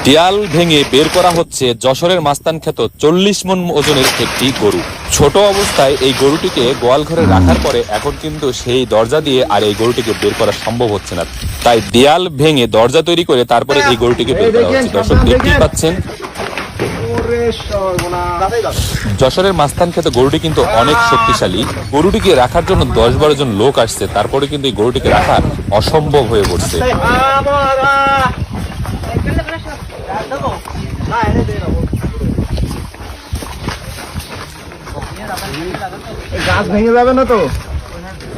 দেয়াল ভেঙে বের করা হচ্ছে যশোরের মাস্তান খ্যাত 40 মণ ওজনের একটি গরু। ছোট অবস্থায় এই গরুটিকে গোয়াল ঘরে রাখার পরে এখন কিন্তু সেই দরজা দিয়ে আর এই গরুটিকে বের করা সম্ভব হচ্ছে না, তাই দেয়াল ভেঙে দরজা তৈরি করে তারপরে এই গরুটিকে বের করা হচ্ছে। দর্শক দেখতেই পাচ্ছেন যশোরের মাস্তান খ্যাত গরুটি কিন্তু অনেক শক্তিশালী। গরুটিকে রাখার জন্য 10-12 জন লোক আসছে, তারপরে কিন্তু এই গরুটিকে রাখা অসম্ভব হয়ে পড়ছে। গাছ ভেঙে যাবে না তো?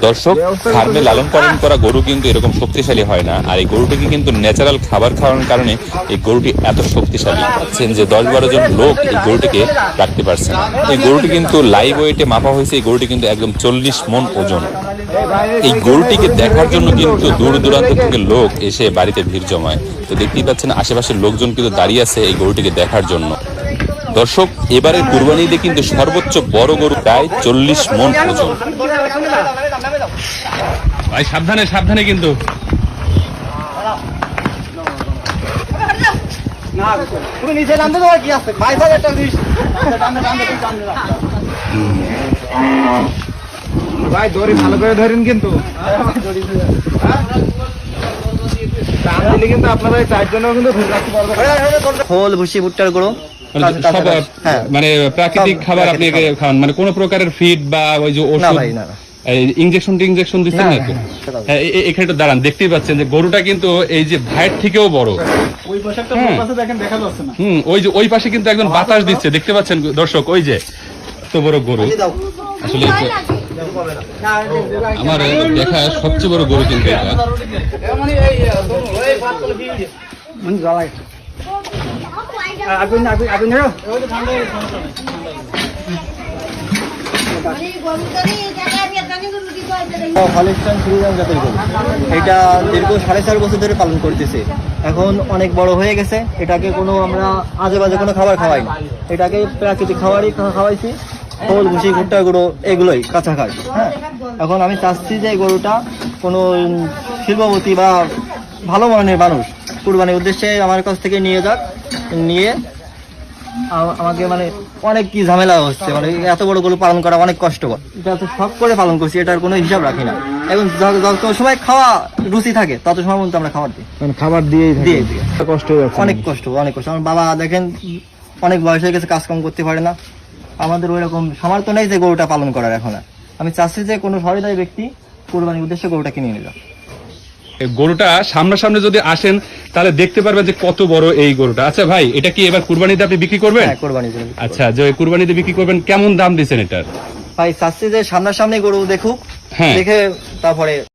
দর্শক, ফার্মে লালন পালন করা গরু কিন্তু এরকম শক্তিশালী হয় না, আর এই গরুটিকে কিন্তু ন্যাচারাল খাবার খাওয়ানোর কারণে এই গরুটি এত শক্তিশালী পাচ্ছেন যে 10-12 জন লোক এই গরুটিকে রাখতে পারছে না। এই গরুটি কিন্তু লাইভ ওয়েটে মাপা হয়েছে, এই গরুটি কিন্তু একদম 40 মণ ওজন। এই গরুটিকে দেখার জন্য কিন্তু দূর দূরান্ত থেকে লোক এসে বাড়িতে ভিড় জমায়। তো দেখতেই পাচ্ছেন আশেপাশের লোকজন কিন্তু দাঁড়িয়ে আছে এই গরুটিকে দেখার জন্য। দর্শক, এবারের কুরবানি ঈদে কিন্তু সর্বোচ্চ বড় গরু প্রায় 40 মণ ওজন। ভাই সাবধানে সাবধানে কিন্তু ভাই দড়ি ভালো করে ধরেন কিন্তু কিন্তু আপনারা 4 জনও কিন্তু ধরে রাখতে পারবেন। খোল ভুসি ভুট্টার গুঁড়ো সব মানে প্রাকৃতিক খাবার আপনি খাওয়ান, মানে কোন প্রকারের ফিড বা ওই যে ওষুধ ইনজেকশন দিচ্ছেন না তো? এখানে তো দাঁড়ান, দেখতেই পাচ্ছেন যে গরুটা কিন্তু এই যে ভাইয়ের থেকেও বড়। ওই যে ওই পাশে কিন্তু একদম বাতাস দিচ্ছে, দেখতে পাচ্ছেন দর্শক, ওই যে এত বড় গরু। আসলে আমার দেখা সবচেয়ে বড় গরু কিন্তু এটা। এটা দীর্ঘ 4.5 বছর ধরে পালন করতেছে। এখন অনেক বড় হয়ে গেছে। এটাকে কোনো আমরা আজে বাজে কোনো খাবার খাওয়াই না, এটাকে প্রাকৃতিক খাবারই খাওয়াইছি। খোল ভুসি ভুট্টার গুঁড়ো এগুলোই কাঁচা খাই। হ্যাঁ, এখন আমি চাচ্ছি যে গরুটা কোনো শিল্পপতি বা ভালো মানের মানুষ কুরবানির উদ্দেশ্যে আমার কাছ থেকে নিয়ে যাক, নিয়ে আমাকে মানে অনেক কি ঝামেলা হচ্ছে, মানে এত বড় গরু পালন করা অনেক কষ্টকর। এটা তো শখ করে পালন করছি, এটার কোনো হিসাব রাখি না। এখন যত সময় খাওয়া রুচি থাকে তত সময় মধ্যে আমরা খাবার দিই, খাবার দিয়ে কষ্ট অনেক কষ্ট। আমার বাবা দেখেন অনেক বয়স হয়ে গেছে, কাজকাম করতে পারে না। আমাদের ওই রকম সামর্থ্য নেই যে গরুটা পালন করার। এখন আমি চাচ্ছি যে কোনো সহৃদয় ব্যক্তি কুরবানির উদ্দেশ্যে গরুটা কিনে নিল। গরুটা সামনাসামনি যদি আসেন তাহলে দেখতে পারবেন যে কত বড় এই গরুটা। আচ্ছা ভাই, এটা কি এবার কুরবানিতে আপনি বিক্রি করবেন? হ্যাঁ, কুরবানিতে। আচ্ছা, যে কুরবানিতে বিক্রি করবেন, কেমন দাম দিচ্ছেন এটার? ভাই চাচ্ছি যে সামনাসামনি গরু দেখুক, দেখে তারপরে